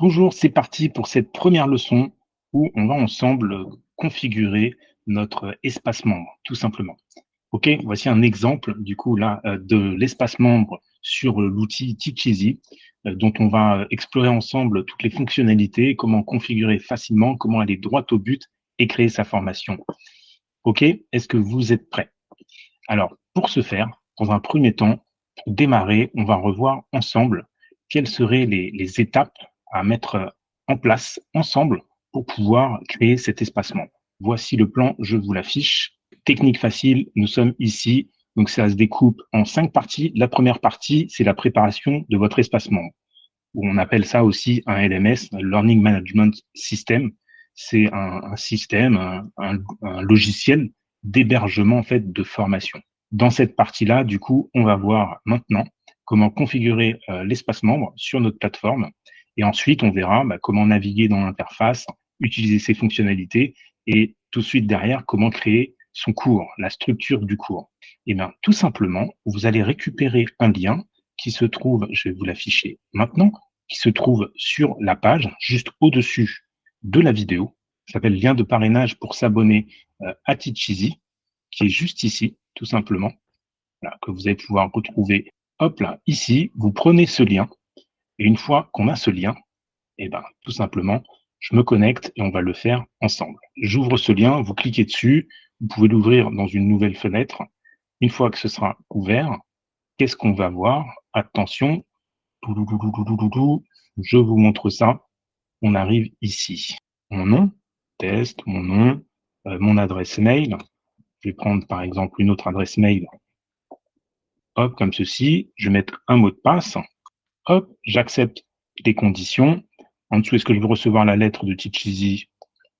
Bonjour, c'est parti pour cette première leçon où on va ensemble configurer notre espace membre, tout simplement. OK, voici un exemple du coup là de l'espace membre sur l'outil Teacheasy dont on va explorer ensemble toutes les fonctionnalités, comment configurer facilement, comment aller droit au but et créer sa formation. OK, est-ce que vous êtes prêts? Alors, pour ce faire, dans un premier temps, pour démarrer, on va revoir ensemble quelles seraient les étapes à mettre en place ensemble pour pouvoir créer cet espacement. Voici le plan, je vous l'affiche. Technique facile, nous sommes ici. Donc, ça se découpe en 5 parties. La première partie, c'est la préparation de votre espacement, où on appelle ça aussi un LMS, un Learning Management System. C'est un système, un logiciel d'hébergement en fait de formation. Dans cette partie-là, du coup, on va voir maintenant comment configurer l'espace membre sur notre plateforme. Et ensuite, on verra comment naviguer dans l'interface, utiliser ses fonctionnalités et tout de suite derrière, comment créer son cours, la structure du cours. Et bien, tout simplement, vous allez récupérer un lien qui se trouve, je vais vous l'afficher maintenant, qui se trouve sur la page, juste au-dessus de la vidéo. Ça s'appelle lien de parrainage pour s'abonner à Teacheasy, qui est juste ici, tout simplement, voilà, que vous allez pouvoir retrouver. Hop là, ici, vous prenez ce lien, et une fois qu'on a ce lien, et ben, tout simplement, je me connecte et on va le faire ensemble. J'ouvre ce lien, vous cliquez dessus, vous pouvez l'ouvrir dans une nouvelle fenêtre. Une fois que ce sera ouvert, qu'est-ce qu'on va voir? Attention, je vous montre ça. On arrive ici. Mon nom, test, mon nom, mon adresse mail. Je vais prendre par exemple une autre adresse mail. Hop, comme ceci. Je vais mettre un mot de passe. Hop, j'accepte les conditions. En dessous, est-ce que je veux recevoir la lettre de Teacheasy?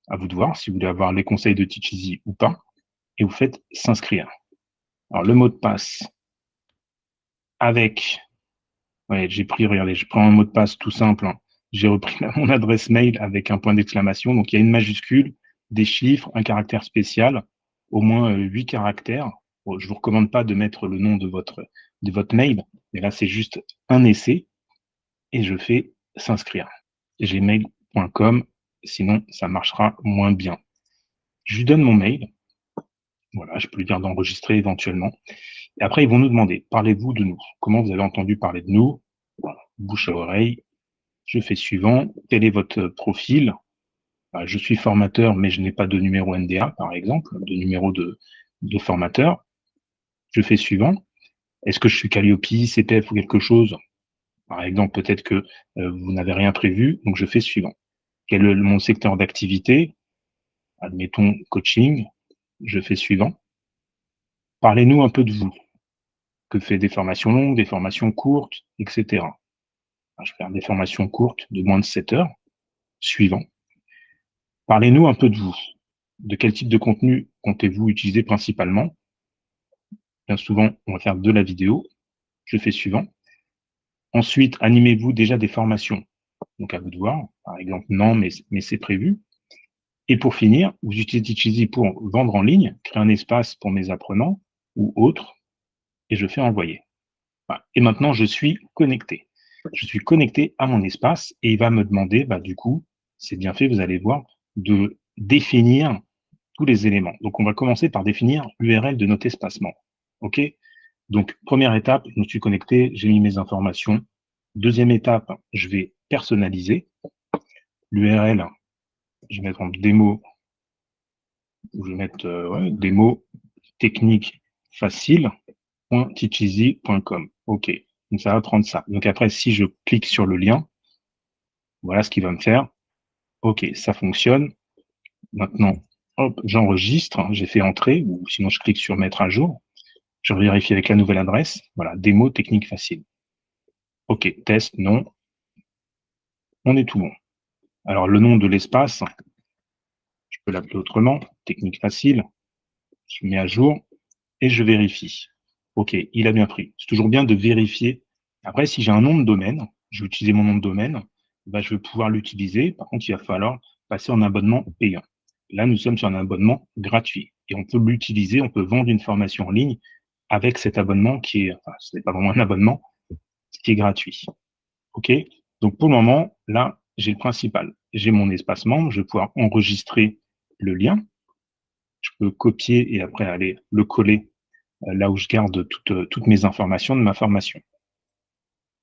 À vous de voir si vous voulez avoir les conseils de Teacheasy ou pas. Et vous faites s'inscrire. Alors, le mot de passe avec. Ouais, j'ai pris, regardez, je prends un mot de passe tout simple, hein. J'ai repris mon adresse mail avec un point d'exclamation. Donc, il y a une majuscule, des chiffres, un caractère spécial, au moins 8 caractères. Bon, je vous recommande pas de mettre le nom de votre mail, mais là, c'est juste un essai et je fais s'inscrire. Gmail.com, sinon, ça marchera moins bien. Je lui donne mon mail. Voilà, je peux lui dire d'enregistrer éventuellement. Et après, ils vont nous demander, parlez-vous de nous? Comment vous avez entendu parler de nous? Voilà, bouche à oreille. Je fais suivant. Quel est votre profil? Je suis formateur, mais je n'ai pas de numéro NDA, par exemple, de numéro de formateur. Je fais suivant. Est-ce que je suis Calliope, CPF ou quelque chose? Par exemple, peut-être que vous n'avez rien prévu, donc je fais suivant. Quel est mon secteur d'activité? Admettons coaching. Je fais suivant. Parlez-nous un peu de vous. Que fait des formations longues, des formations courtes, etc. Je vais faire des formations courtes de moins de 7 heures. Suivant. Parlez-nous un peu de vous. De quel type de contenu comptez-vous utiliser principalement? Bien souvent, on va faire de la vidéo. Je fais suivant. Ensuite, animez-vous déjà des formations? Donc, à vous de voir. Par exemple, non, mais c'est prévu. Et pour finir, vous utilisez Teacheasy pour vendre en ligne, créer un espace pour mes apprenants ou autres, et je fais envoyer. Voilà. Et maintenant, je suis connecté. Je suis connecté à mon espace et il va me demander, du coup, c'est bien fait, vous allez voir, de définir tous les éléments. Donc, on va commencer par définir l'URL de notre espacement. OK? Donc, première étape, je me suis connecté, j'ai mis mes informations. Deuxième étape, je vais personnaliser l'URL. Je vais mettre en démo, je vais mettre démo technique facile.teacheasy.com. OK. Donc, ça va prendre ça. Donc, après, si je clique sur le lien, voilà ce qu'il va me faire. OK, ça fonctionne. Maintenant, hop, j'enregistre. J'ai fait entrer, ou sinon je clique sur mettre à jour. Je vérifie avec la nouvelle adresse. Voilà, démo technique facile. OK, test, non. On est tout bon. Alors, le nom de l'espace, je peux l'appeler autrement. Technique facile. Je mets à jour et je vérifie. OK, il a bien pris. C'est toujours bien de vérifier. Après, si j'ai un nom de domaine, je vais utiliser mon nom de domaine, je vais pouvoir l'utiliser. Par contre, il va falloir passer en abonnement payant. Là, nous sommes sur un abonnement gratuit et on peut l'utiliser, on peut vendre une formation en ligne avec cet abonnement qui est, ce n'est pas vraiment un abonnement, ce qui est gratuit. OK? Donc, pour le moment, là, j'ai le principal. J'ai mon espace membre, je vais pouvoir enregistrer le lien. Je peux copier et après aller le coller là où je garde toutes mes informations de ma formation.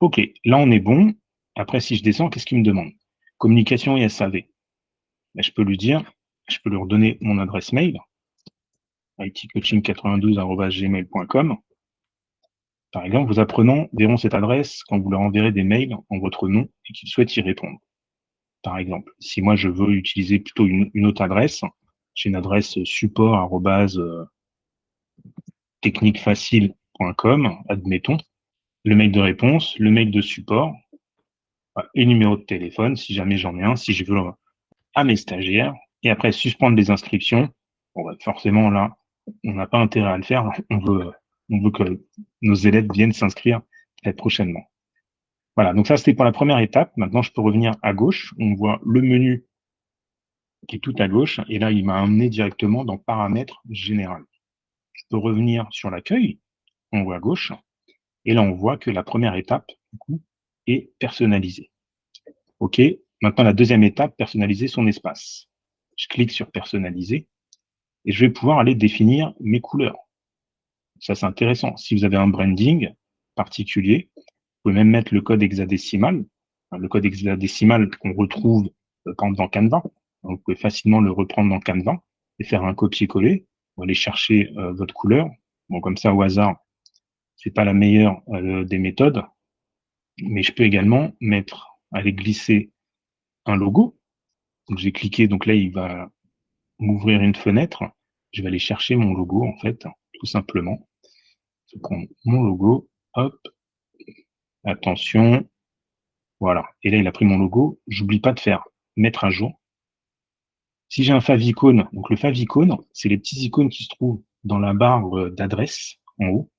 OK, là on est bon. Après, si je descends, qu'est-ce qu'il me demande? Communication et SAV. Ben, je peux lui dire, je peux lui redonner mon adresse mail, itcoaching92@gmail.com. Par exemple, vos apprenants verront cette adresse quand vous leur enverrez des mails en votre nom et qu'ils souhaitent y répondre. Par exemple, si moi je veux utiliser plutôt une autre adresse, j'ai une adresse support@techniquefacile.com, admettons, le mail de réponse, le mail de support, et le numéro de téléphone, si jamais j'en ai un, si je veux à mes stagiaires, et après suspendre les inscriptions. Bon, bah, forcément, là, on n'a pas intérêt à le faire. On veut que nos élèves viennent s'inscrire très prochainement. Voilà, donc ça, c'était pour la première étape. Maintenant, je peux revenir à gauche. On voit le menu qui est tout à gauche. Et là, il m'a amené directement dans Paramètres général. Je peux revenir sur l'accueil. On voit à gauche. Et là, on voit que la première étape, du coup, est personnalisée. OK. Maintenant, la deuxième étape, personnaliser son espace. Je clique sur personnaliser et je vais pouvoir aller définir mes couleurs. Ça, c'est intéressant. Si vous avez un branding particulier, vous pouvez même mettre le code hexadécimal. Le code hexadécimal qu'on retrouve par exemple dans Canva. Donc, vous pouvez facilement le reprendre dans Canva et faire un copier-coller. Vous allez chercher votre couleur. Bon, comme ça, au hasard, c'est pas la meilleure des méthodes, mais je peux également aller glisser un logo. Donc, j'ai cliqué, donc là, il va m'ouvrir une fenêtre. Je vais aller chercher mon logo, en fait, tout simplement. Je prends mon logo, hop, attention, voilà. Et là, il a pris mon logo. J'oublie pas de faire mettre à jour. Si j'ai un favicon, donc le favicon, c'est les petits icônes qui se trouvent dans la barre d'adresse en haut.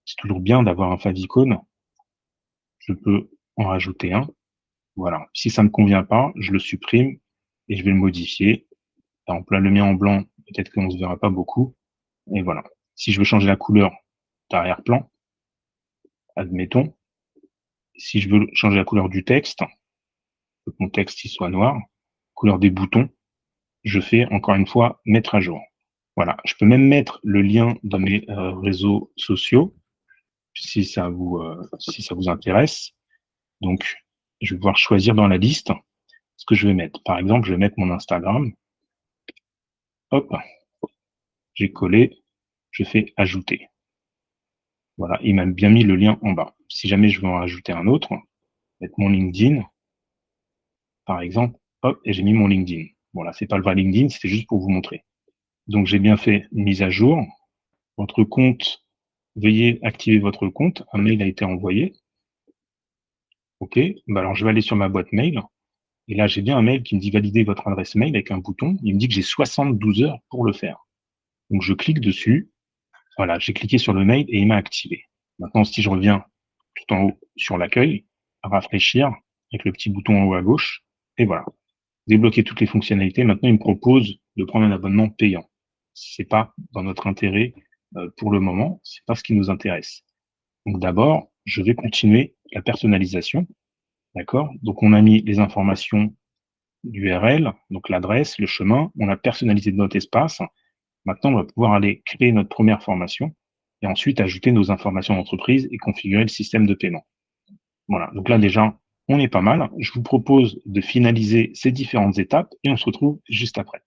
C'est toujours bien d'avoir un favicon. Je peux en rajouter un. Voilà. Si ça ne me convient pas, je le supprime et je vais le modifier. Par exemple, là, le mien en blanc, peut-être qu'on ne se verra pas beaucoup. Et voilà. Si je veux changer la couleur d'arrière-plan, admettons, si je veux changer la couleur du texte, que mon texte il soit noir, couleur des boutons, je fais encore une fois mettre à jour. Voilà. Je peux même mettre le lien dans mes réseaux sociaux si ça vous intéresse. Donc, je vais pouvoir choisir dans la liste ce que je vais mettre. Par exemple, je vais mettre mon Instagram. Hop, j'ai collé, je fais ajouter. Voilà, il m'a bien mis le lien en bas. Si jamais je veux en rajouter un autre, mettre mon LinkedIn, par exemple, hop, et j'ai mis mon LinkedIn. Voilà, c'est pas le vrai LinkedIn, c'était juste pour vous montrer. Donc, j'ai bien fait une mise à jour. Votre compte, veuillez activer votre compte. Un mail a été envoyé. OK. Bah alors, je vais aller sur ma boîte mail. Et là, j'ai bien un mail qui me dit valider votre adresse mail avec un bouton. Il me dit que j'ai 72 heures pour le faire. Donc, je clique dessus. Voilà, j'ai cliqué sur le mail et il m'a activé. Maintenant, si je reviens tout en haut sur l'accueil, rafraîchir avec le petit bouton en haut à gauche, et voilà. Débloquer toutes les fonctionnalités. Maintenant, il me propose de prendre un abonnement payant. C'est pas dans notre intérêt pour le moment. C'est pas ce qui nous intéresse. Donc, d'abord, je vais continuer la personnalisation. D'accord? Donc, on a mis les informations d'URL, donc l'adresse, le chemin. On a personnalisé notre espace. Maintenant, on va pouvoir aller créer notre première formation et ensuite ajouter nos informations d'entreprise et configurer le système de paiement. Voilà, donc là déjà, on est pas mal. Je vous propose de finaliser ces différentes étapes et on se retrouve juste après.